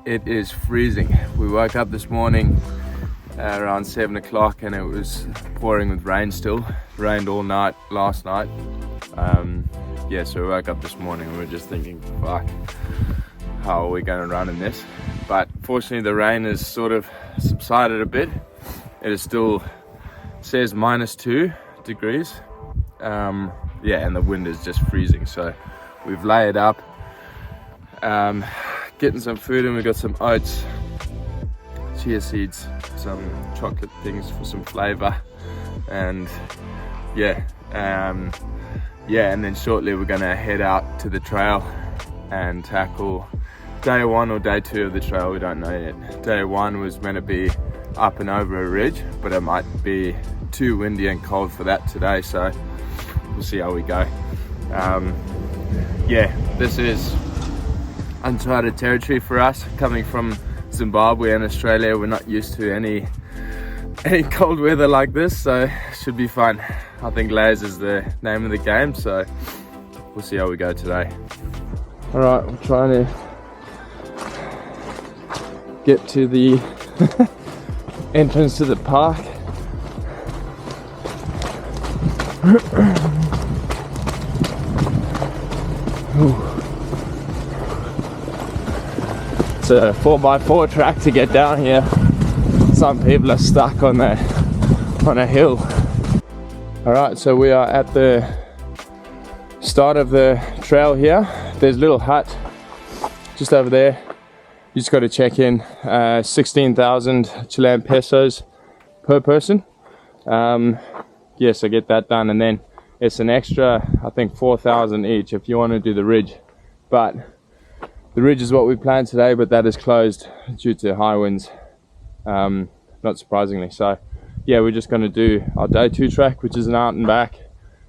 It is freezing. We woke up this morning around 7 o'clock and it was pouring with rain still. It rained all night last night. Yeah, so we woke up this morning and we were just thinking, fuck, how are we going to run in this? But fortunately the rain has sort of subsided a bit. It is still says -2 degrees. Yeah, and the wind is just freezing. So we've layered up, getting some food, and we got some oats, chia seeds, some chocolate things for some flavor, and yeah, and then shortly we're gonna head out to the trail and tackle day 1 or day 2 of the trail. We don't know yet. Day 1 was meant to be up and over a ridge, but it might be too windy and cold for that today, so we'll see how we go. Yeah, this is uncharted territory for us, coming from Zimbabwe and Australia. We're not used to any cold weather like this, so it should be fun. I think layers is the name of the game, so we'll see how we go today. All right, we're trying to get to the entrance to the park. It's a 4x4 track to get down here. Some people are stuck on a hill. All right, so we are at the start of the trail here. There's a little hut just over there. You just got to check in. 16,000 Chilean pesos per person. Yeah, so get that done, and then it's an extra, I think 4,000 each if you want to do the ridge. But the ridge is what we planned today, but that is closed due to high winds, not surprisingly. So yeah, we're just going to do our day 2 track, which is an out and back,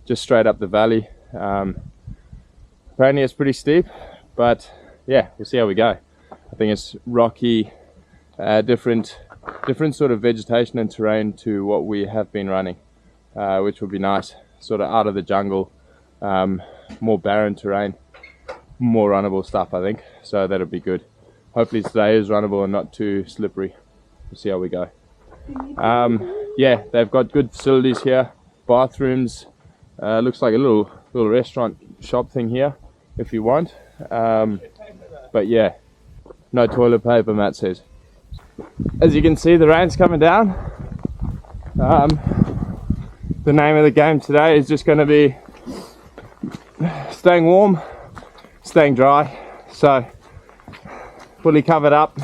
just straight up the valley. Apparently it's pretty steep, but yeah, we'll see how we go. I think it's rocky, different sort of vegetation and terrain to what we have been running, which would be nice, sort of out of the jungle, more barren terrain, more runnable stuff, I think, so that'll be good. Hopefully today is runnable and not too slippery. We'll see how we go. Yeah, they've got good facilities here, bathrooms, looks like a little restaurant shop thing here if you want, but yeah, no toilet paper, Matt says. As you can see, the rain's coming down. The name of the game today is just going to be staying warm, staying dry, so fully covered up.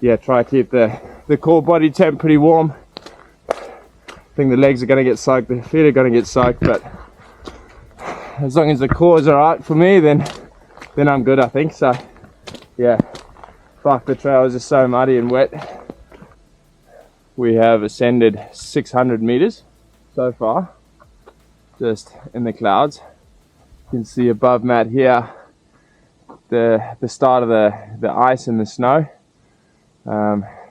Yeah, try to keep the core body temp pretty warm. I think the legs are going to get soaked, the feet are going to get soaked, but as long as the core is alright for me, then I'm good, I think. So yeah, fuck, the trail is just so muddy and wet. We have ascended 600 meters so far, just in the clouds. You can see above Matt here the start of the ice and the snow.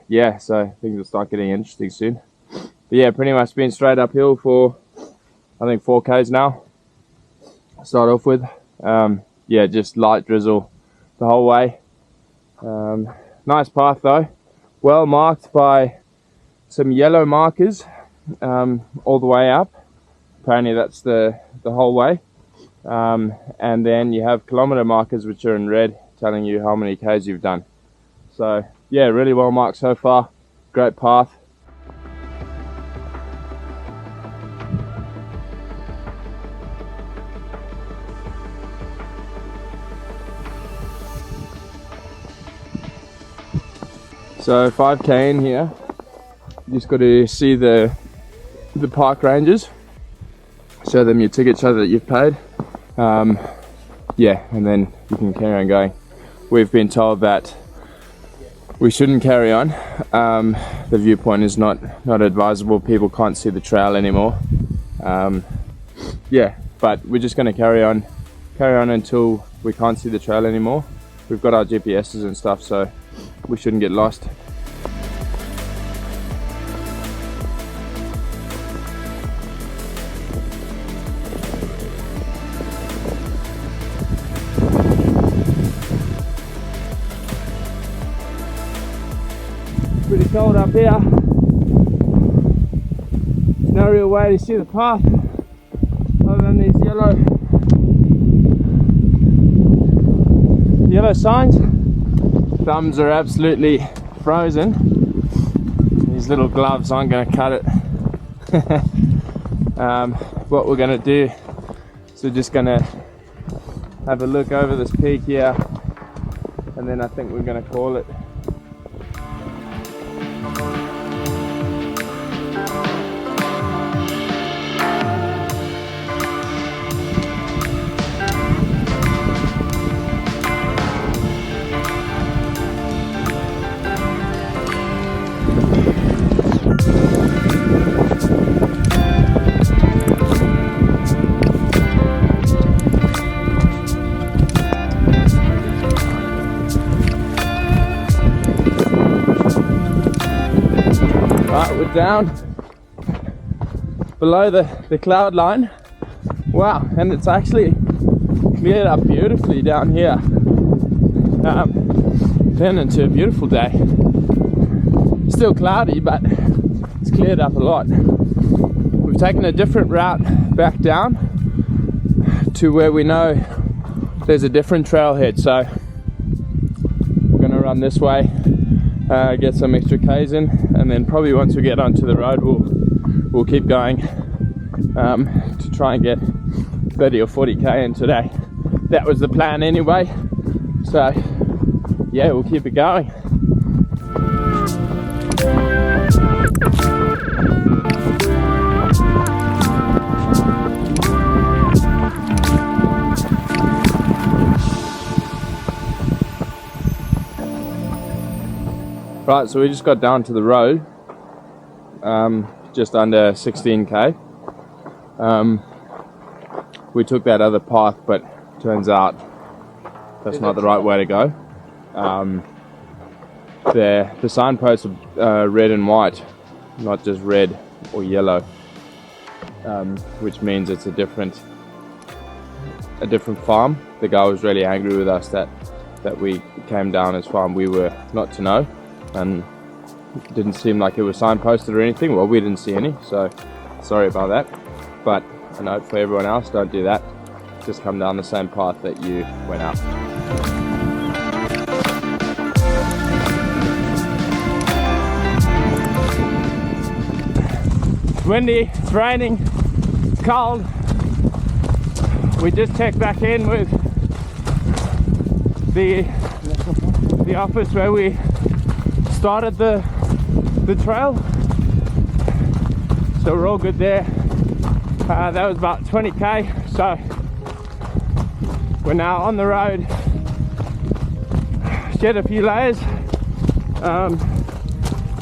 Yeah, so things will start getting interesting soon. But yeah, pretty much been straight uphill for I think 4Ks now. Start off with, yeah, just light drizzle the whole way. Nice path though, well marked by some yellow markers all the way up. Apparently that's the whole way, and then you have kilometer markers which are in red telling you how many Ks you've done. So yeah, really well marked so far, great path. So 5K in here, you just got to see the park rangers, show them your ticket, show that you've paid, yeah, and then you can carry on going. We've been told that we shouldn't carry on. The viewpoint is not advisable. People can't see the trail anymore. Yeah, but we're just going to carry on until we can't see the trail anymore. We've got our GPSs and stuff, so we shouldn't get lost. Pretty cold up here. No real way to see the path other than these yellow signs. Thumbs are absolutely frozen. These little gloves aren't going to cut it. What we're going to do is we're just going to have a look over this peak here, and then I think we're going to call it. We're down below the cloud line. Wow, and it's actually cleared up beautifully down here. Turned into a beautiful day. Still cloudy, but it's cleared up a lot. We've taken a different route back down to where we know there's a different trailhead, so we're gonna run this way. Get some extra K's in, and then probably once we get onto the road we'll keep going to try and get 30 or 40k in today. That was the plan anyway, so yeah, we'll keep it going. Right, so we just got down to the road, just under 16k. We took that other path, but turns out that's not the right way to go. The signposts are red and white, not just red or yellow, which means it's a different farm. The guy was really angry with us that we came down his farm we were not to know, and it didn't seem like it was signposted or anything. Well, we didn't see any, so sorry about that. But a note for everyone else, don't do that. Just come down the same path that you went out. It's windy, it's raining, it's cold. We just checked back in with the office where we started the trail, so we're all good there. That was about 20k, so we're now on the road. Shed a few layers.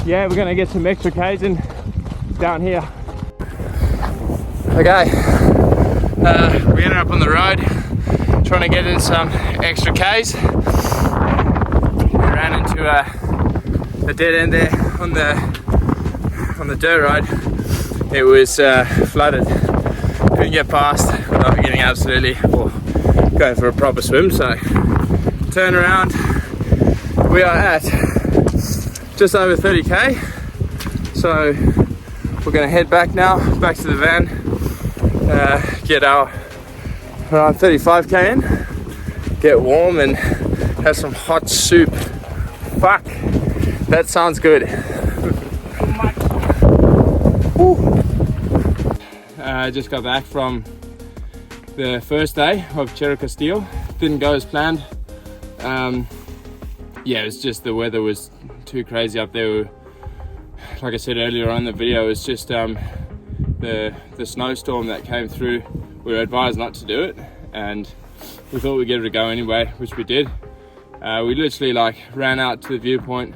Yeah, we're gonna get some extra K's in down here. Okay, we ended up on the road trying to get in some extra K's. We ran into a dead end there on the dirt road. It was flooded, couldn't get past without getting absolutely, or going for a proper swim. So turn around, we are at just over 30k, so we're going to head back now, back to the van, get our around 35k in, get warm and have some hot soup. Fuck, that sounds good. I just got back from the first day of Cerro Castillo. Didn't go as planned. Yeah, it was just the weather was too crazy up there. Like I said earlier on in the video, it's just the snowstorm that came through. We were advised not to do it, and we thought we'd give it a go anyway, which we did. We literally ran out to the viewpoint.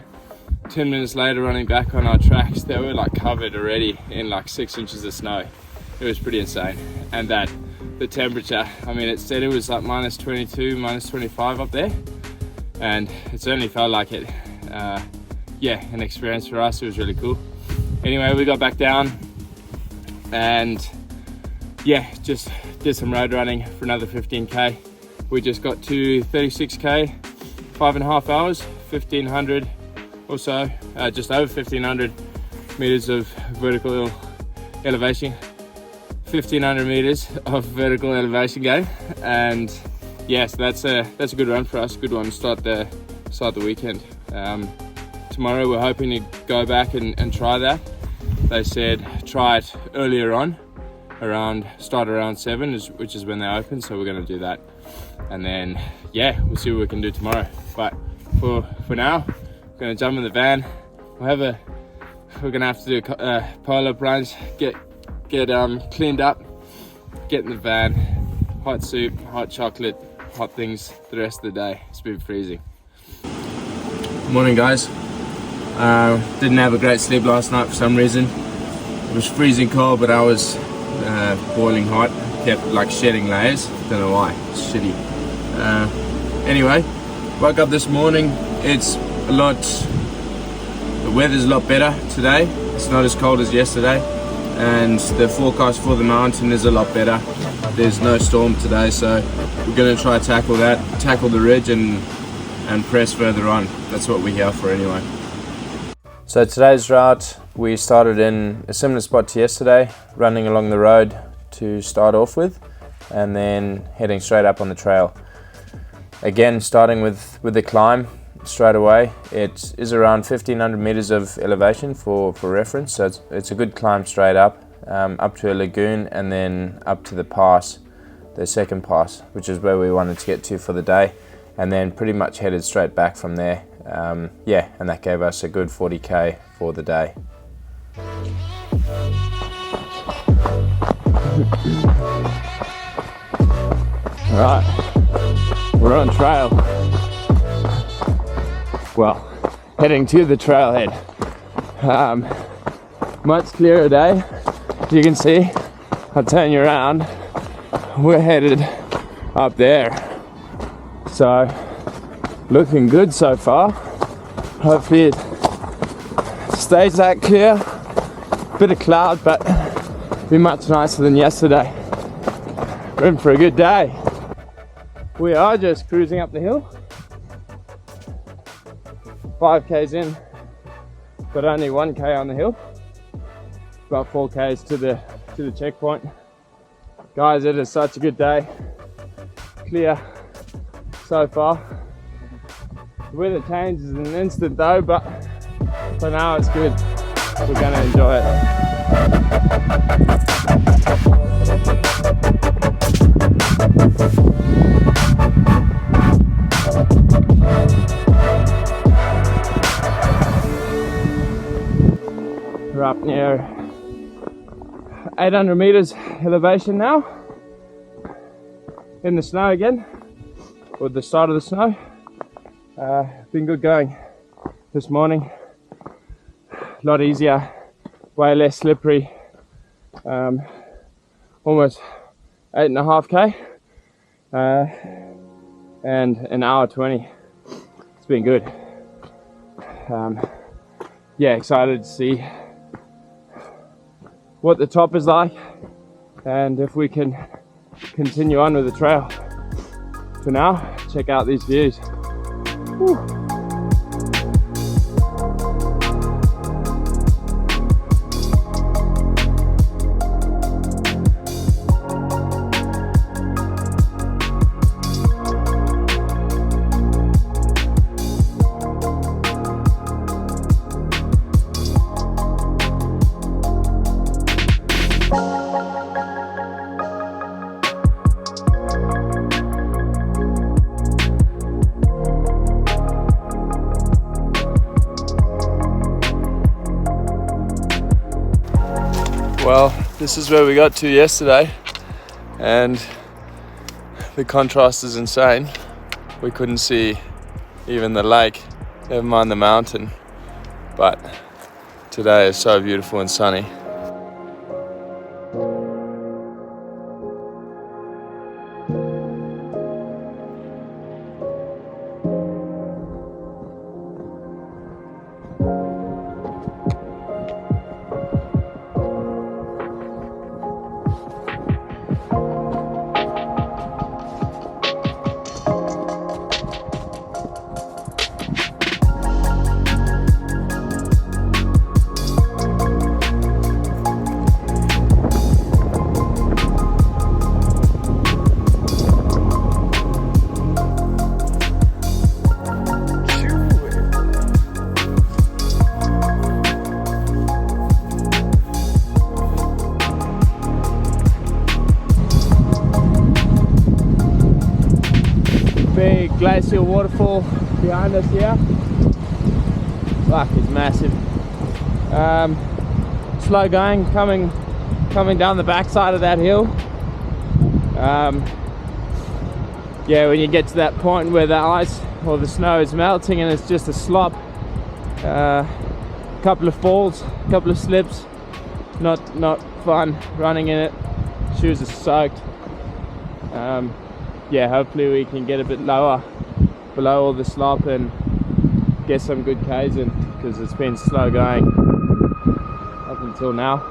10 minutes later, running back on our tracks, they were covered already in 6 inches of snow. It was pretty insane. And that the temperature, I mean, it said it was minus 22, minus 25 up there, and it certainly felt like it. Yeah, an experience for us. It was really cool. Anyway, we got back down and yeah, just did some road running for another 15k. We just got to 36k, 5.5 hours, 1500 also just over 1500 meters of vertical elevation, 1500 meters of vertical elevation gain, and yes, that's a good run for us. Good one to start the weekend. Tomorrow we're hoping to go back and try that. They said try it earlier on, start around 7, which is when they open, so we're going to do that, and then yeah, we'll see what we can do tomorrow. But for now, we're going to jump in the van. We're going to have to do a pile-up lunch, get cleaned up, get in the van, hot soup, hot chocolate, hot things the rest of the day. It's been freezing. Morning guys. Didn't have a great sleep last night for some reason. It was freezing cold, but I was boiling hot. Kept like shedding layers. Don't know why. It's shitty. Anyway, woke up this morning. The weather's a lot better today. It's not as cold as yesterday, and the forecast for the mountain is a lot better. There's no storm today, so we're going to try to tackle the ridge and press further on. That's what we're here for anyway. So today's route, we started in a similar spot to yesterday, running along the road to start off with, and then heading straight up on the trail. Again, starting with the climb straight away. It is around 1500 meters of elevation for reference, so it's a good climb straight up to a lagoon, and then up to the pass, the second pass, which is where we wanted to get to for the day, and then pretty much headed straight back from there. Yeah, and that gave us a good 40k for the day. Alright, we're on trail. Well, heading to the trailhead. Much clearer day. As you can see, I'll turn you around. We're headed up there. So, looking good so far. Hopefully it stays that clear. Bit of cloud, but be much nicer than yesterday. We're in for a good day. We are just cruising up the hill. 5k's in, but only 1k on the hill. About 4k's to the checkpoint. Guys, it is such a good day. Clear so far. The weather changes in an instant though, but for now it's good. We're gonna enjoy it. We're up near 800 meters elevation now, in the snow again, or the start of the snow. Been good going this morning, a lot easier, way less slippery, almost 8.5k, and an hour 20. It's been good. Yeah, excited to see what the top is like, and if we can continue on with the trail. For now, check out these views. Whew. Well, this is where we got to yesterday, and the contrast is insane. We couldn't see even the lake, never mind the mountain, but today is so beautiful and sunny. glacial waterfall behind us here. Fuck, it's massive. Slow going, coming down the backside of that hill. Yeah, when you get to that point where the ice or the snow is melting and it's just a slop, couple of falls, couple of slips, not fun running in it. Shoes are soaked. Yeah, hopefully we can get a bit lower below all the slop and get some good Ks in, because it's been slow going up until now.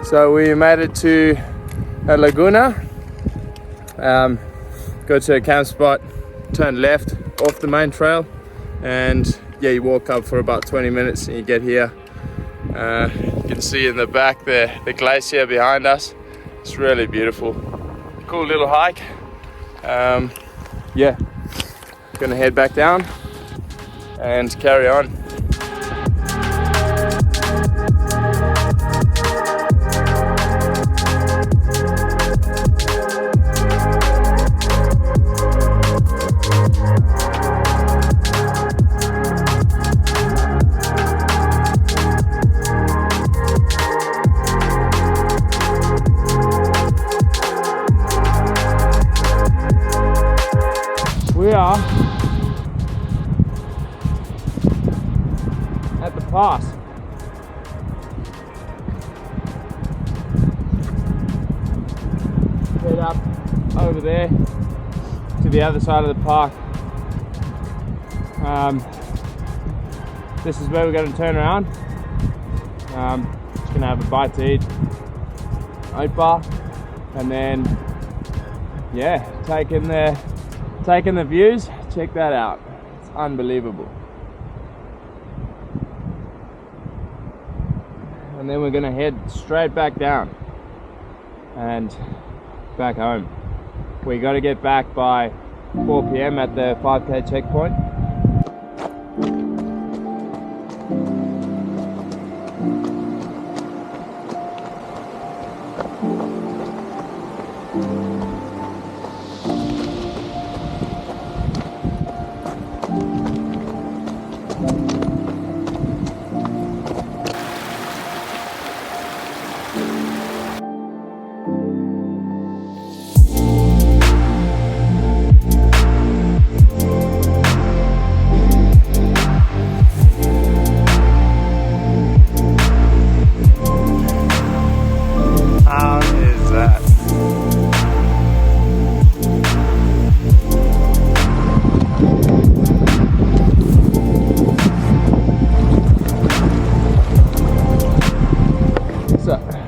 So we made it to a laguna, go to a camp spot, turn left off the main trail, and yeah, you walk up for about 20 minutes and you get here. You can see in the back the glacier behind us. It's really beautiful. Cool little hike. Yeah, gonna head back down and carry on. We are at the pass. Head up over there to the other side of the park. This is where we're going to turn around. Just going to have a bite to eat, oat bar, and then yeah, taking the views. Check that out, it's unbelievable. And then we're gonna head straight back down and back home. We got to get back by 4 p.m. at the 5K checkpoint.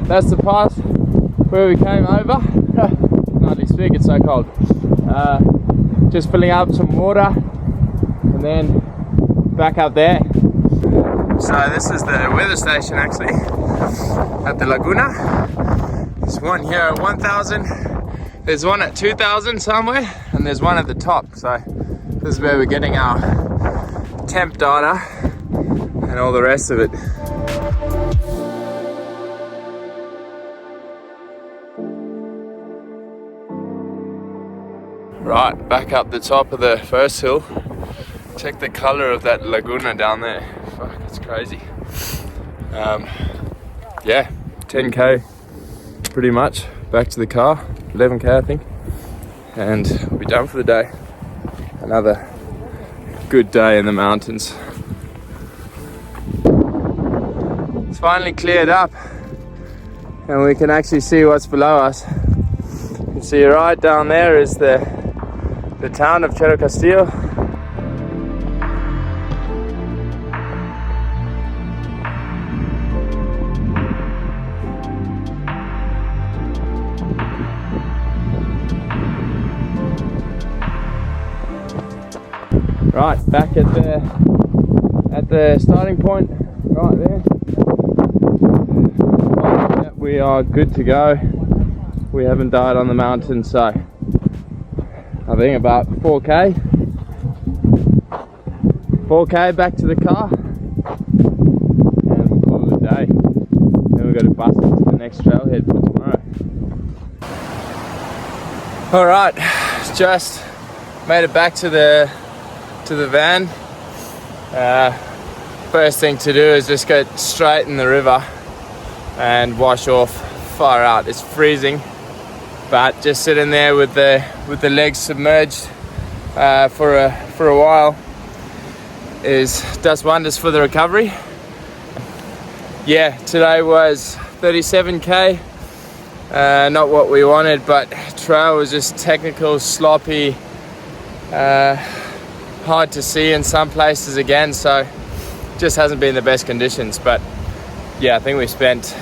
That's the pass where we came over. Can't really speak, it's so cold. Just filling up some water and then back up there. So this is the weather station actually at the Laguna. There's one here at 1,000, there's one at 2,000 somewhere, and there's one at the top. So this is where we're getting our temp data and all the rest of it. Right, back up the top of the first hill. Check the color of that laguna down there. Fuck, it's crazy. Yeah, 10k pretty much. Back to the car, 11k I think. And we'll be done for the day. Another good day in the mountains. It's finally cleared up and we can actually see what's below us. You can see right down there is the town of Cerro Castillo. Right, back at the starting point, right there. Yeah, we are good to go. We haven't died on the mountain, so I think about 4k back to the car, and we'll call it a day. Then we've got to bust into the next trailhead for tomorrow. All right, just made it back to the van. First thing to do is just go straight in the river and wash off. Far out, it's freezing, but just sitting there with the legs submerged for a while does wonders for the recovery. Yeah, today was 37k, not what we wanted, but trail was just technical, sloppy, hard to see in some places again, so just hasn't been the best conditions. But yeah, I think we spent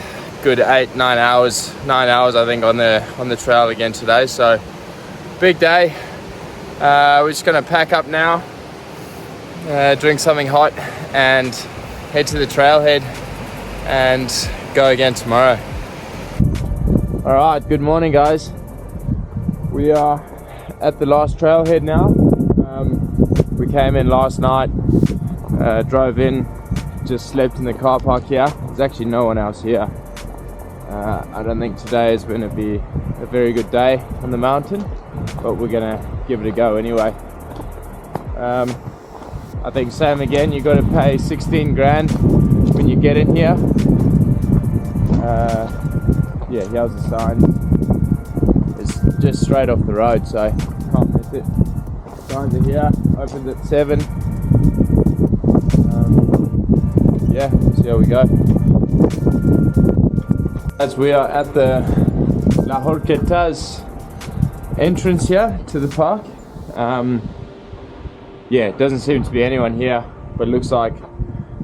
good 9 hours I think on the trail again today, so big day. We're just gonna pack up now, drink something hot and head to the trailhead and go again tomorrow. All right, good morning guys. We are at the last trailhead now. We came in last night, drove in, just slept in the car park here. There's actually no one else here. I don't think today is going to be a very good day on the mountain, but we're going to give it a go anyway. I think same again, you got to pay 16 grand when you get in here. Yeah, here's the sign. It's just straight off the road, so can't miss it. Signs are here, opens at 7. Yeah, see how we go. As we are at the La Horqueta's entrance here to the park. Yeah, it doesn't seem to be anyone here, but it looks like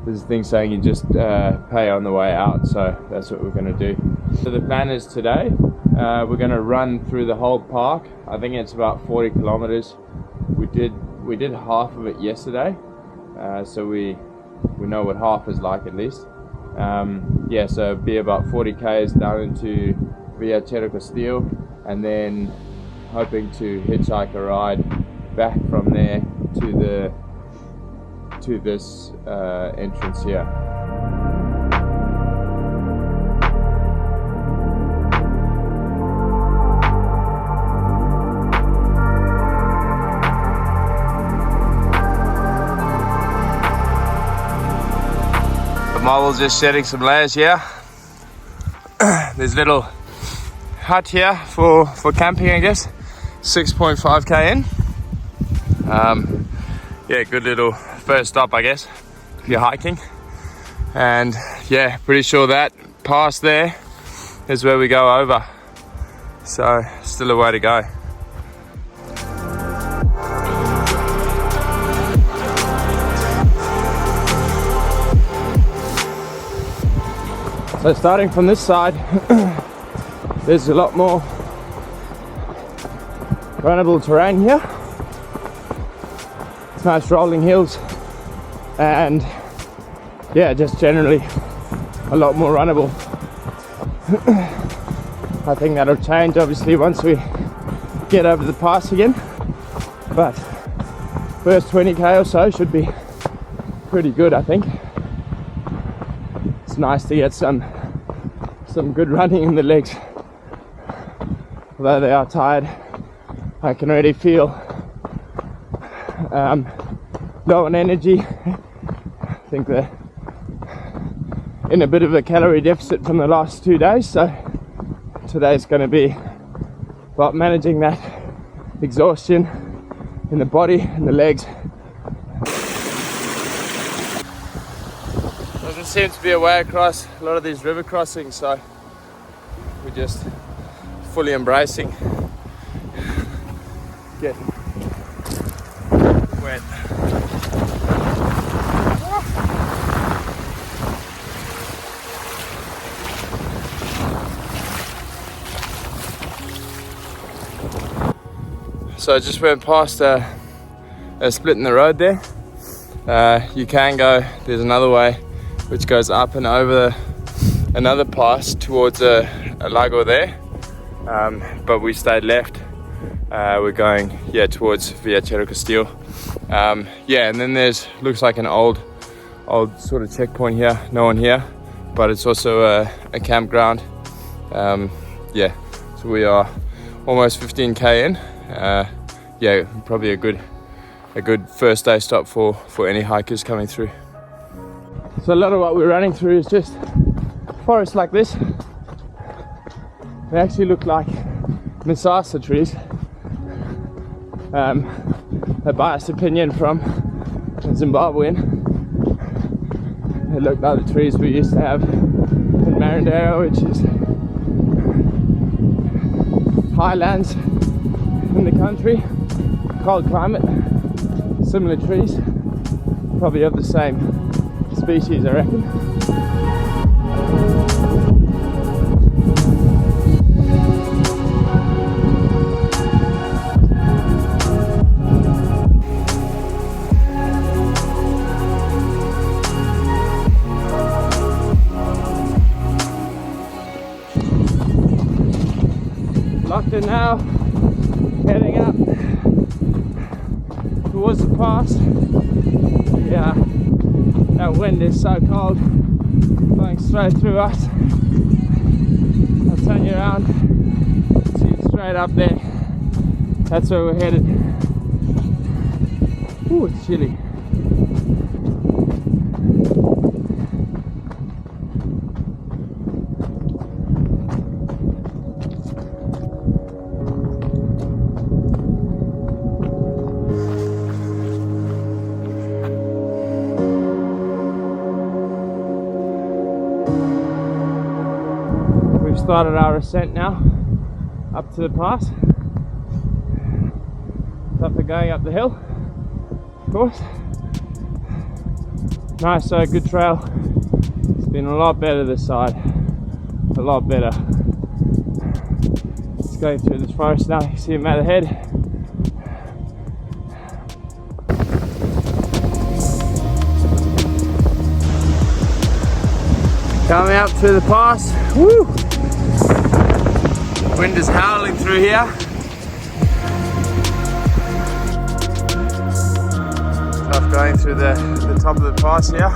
there's a thing saying you just pay on the way out, so that's what we're going to do. So the plan is today, we're going to run through the whole park. I think it's about 40 kilometers. We did half of it yesterday, so we know what half is like at least. Yeah, so it'll be about 40 k's down into Villa Cerro Castillo, and then hoping to hitchhike a ride back from there to this entrance here. Marvel's just shedding some layers here. There's a little hut here for camping, I guess. 6.5k in. Yeah, good little first stop, I guess, if you're hiking. And yeah, pretty sure that past there is where we go over. So still a way to go. So starting from this side, there's a lot more runnable terrain here. It's nice rolling hills, and yeah, just generally a lot more runnable. I think that'll change obviously once we get over the pass again, but first 20k or so should be pretty good, I think. It's nice to get some good running in the legs. Although they are tired, I can already feel low on energy. I think they're in a bit of a calorie deficit from the last 2 days, so today's going to be about managing that exhaustion in the body and the legs. Doesn't seem to be a way across a lot of these river crossings, so we're just fully embracing getting wet. So I just went past a split in the road there. You can go, there's another way which goes up and over another pass towards a lago there, but we stayed left. We're going towards Villa Cerro Castillo. And then there's looks like an old sort of checkpoint here, no one here, but it's also a campground. So we are almost 15k in. Probably a good first day stop for any hikers coming through. So a lot of what we're running through is just forests like this. They actually look like Misasa trees. A biased opinion from a Zimbabwean. They look like the trees we used to have in Marindero, which is highlands in the country, cold climate, similar trees, probably of the same species, I reckon. Locked in now, heading up towards the pass. Yeah, that wind is so cold, going straight through us. I'll turn you around, see it straight up there. That's where we're headed. Ooh, it's chilly. We've started our ascent now up to the pass. After going up the hill, of course. Nice, good trail. It's been a lot better this side, a lot better. It's going through this forest now. You can see him at the head. Coming up to the pass. Woo! Wind is howling through here. Tough going through the top of the pass here.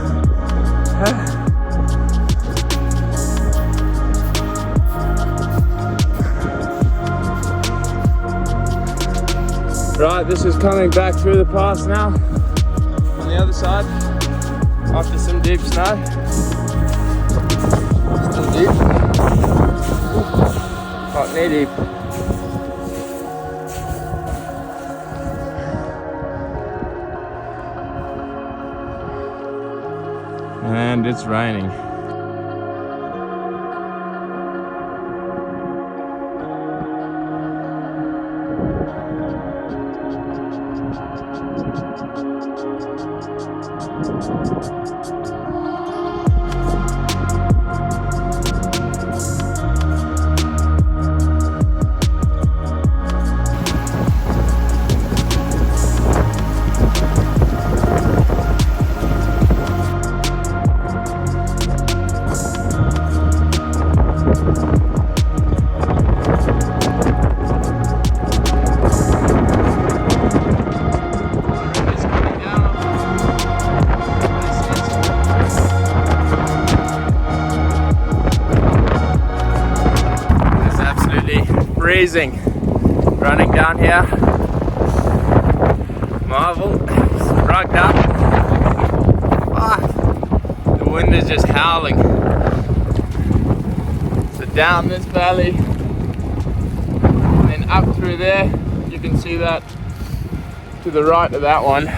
Right, this is coming back through the pass now on the other side after some deep snow. Still deep. Not knee deep. And it's raining. freezing. Running down here. Marvel, rugged up. Fuck. The wind is just howling. So down this valley, and then up through there. You can see that to the right of that one.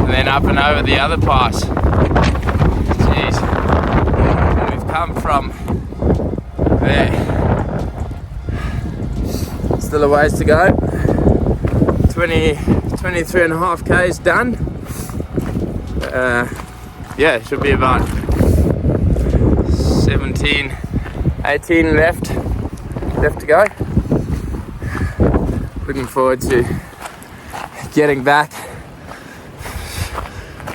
And then up and over the other pass. Jeez. And we've come from there. Still a ways to go. 23.5 k's done. Yeah, it should be about 17, 18 left to go. Looking forward to getting back,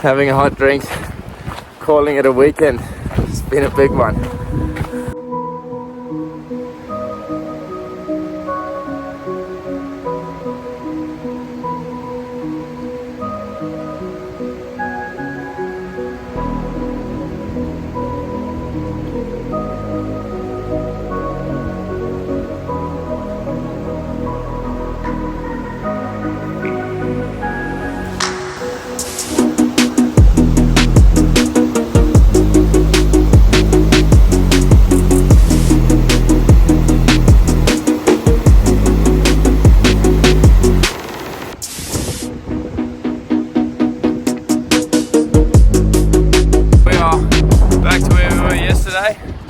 having a hot drink, calling it a weekend. It's been a big one.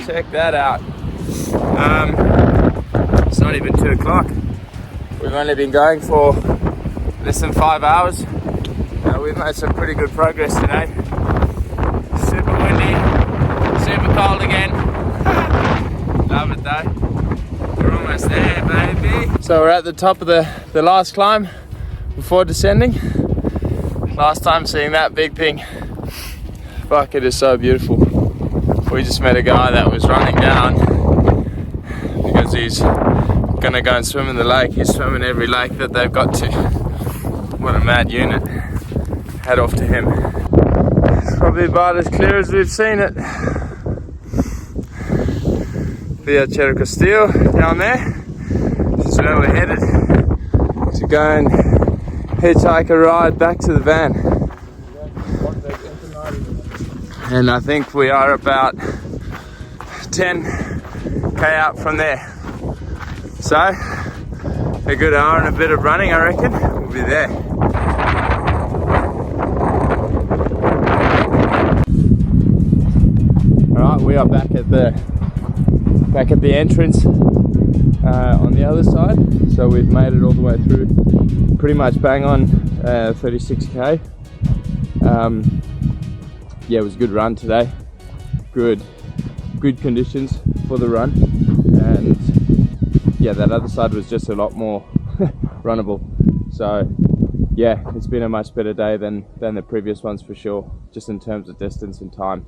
Check that out. It's not even 2 o'clock. We've only been going for less than 5 hours. We've made some pretty good progress today. Super windy, super cold again. Love it though. We're almost there, baby. So we're at the top of the last climb before descending. Last time seeing that big thing. Fuck, it is so beautiful. We just met a guy that was running down because he's gonna go and swim in the lake. He's swimming every lake that they've got to. What a mad unit. Head off to him. It's probably about as clear as we've seen it. Villa Cerro Castillo down there. This is where we're headed to go and hitchhike a ride back to the van. And I think we are about 10k out from there. So, a good hour and a bit of running, I reckon. We'll be there. Alright, we are back at the entrance on the other side. So we've made it all the way through. Pretty much bang on 36k. Yeah, it was a good run today. Good conditions for the run, and yeah, that other side was just a lot more runnable. So yeah, it's been a much better day than the previous ones for sure, just in terms of distance and time.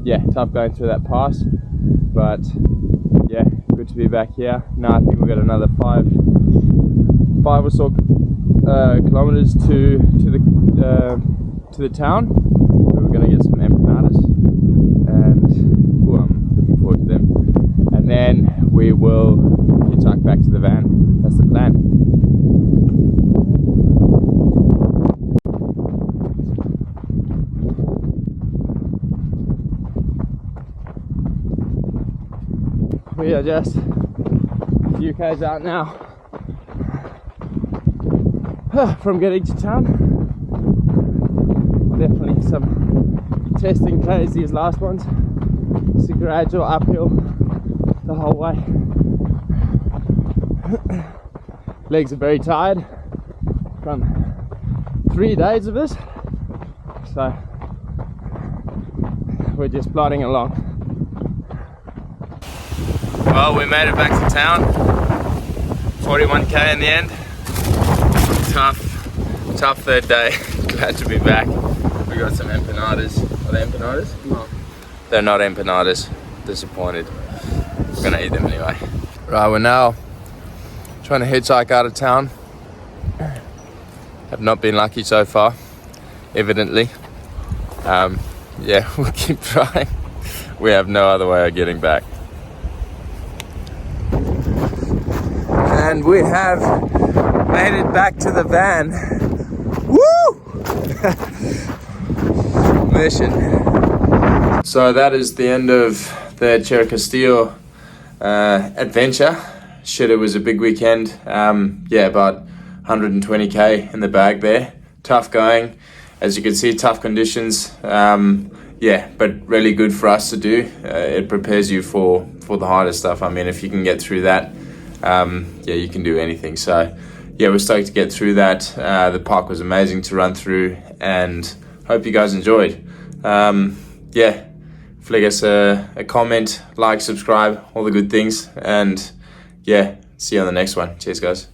Yeah, tough going through that pass, but yeah, good to be back here. Now I think we've got another five or so kilometers to the town. We're going to get some empanadas, and I'm looking forward to them. And then we will hitchhike back to the van. That's the plan. We are just a few k's out now from getting to town. Definitely some testing k's, these last ones. It's a gradual uphill the whole way. Legs are very tired from 3 days of this, so we're just plodding along. Well, we made it back to town. 41k in the end. Tough third day. Glad to be back. We got some empanadas. Are they empanadas? No. They're not empanadas. Disappointed. I'm gonna eat them anyway. Right, we're now trying to hitchhike out of town. Have not been lucky so far, evidently. Yeah, we'll keep trying. we have no other way of getting back. And we have made it back to the van. Woo! Mission. So that is the end of the Cerro Castillo adventure. Shit, it was a big weekend. Yeah, about 120k in the bag there. Tough going. As you can see, tough conditions. Yeah, but really good for us to do. It prepares you for the harder stuff. I mean, if you can get through that, yeah, you can do anything. So yeah, we're stoked to get through that. The park was amazing to run through, and hope you guys enjoyed. Yeah, flick us a comment, like, subscribe, all the good things, and yeah, see you on the next one. Cheers, guys.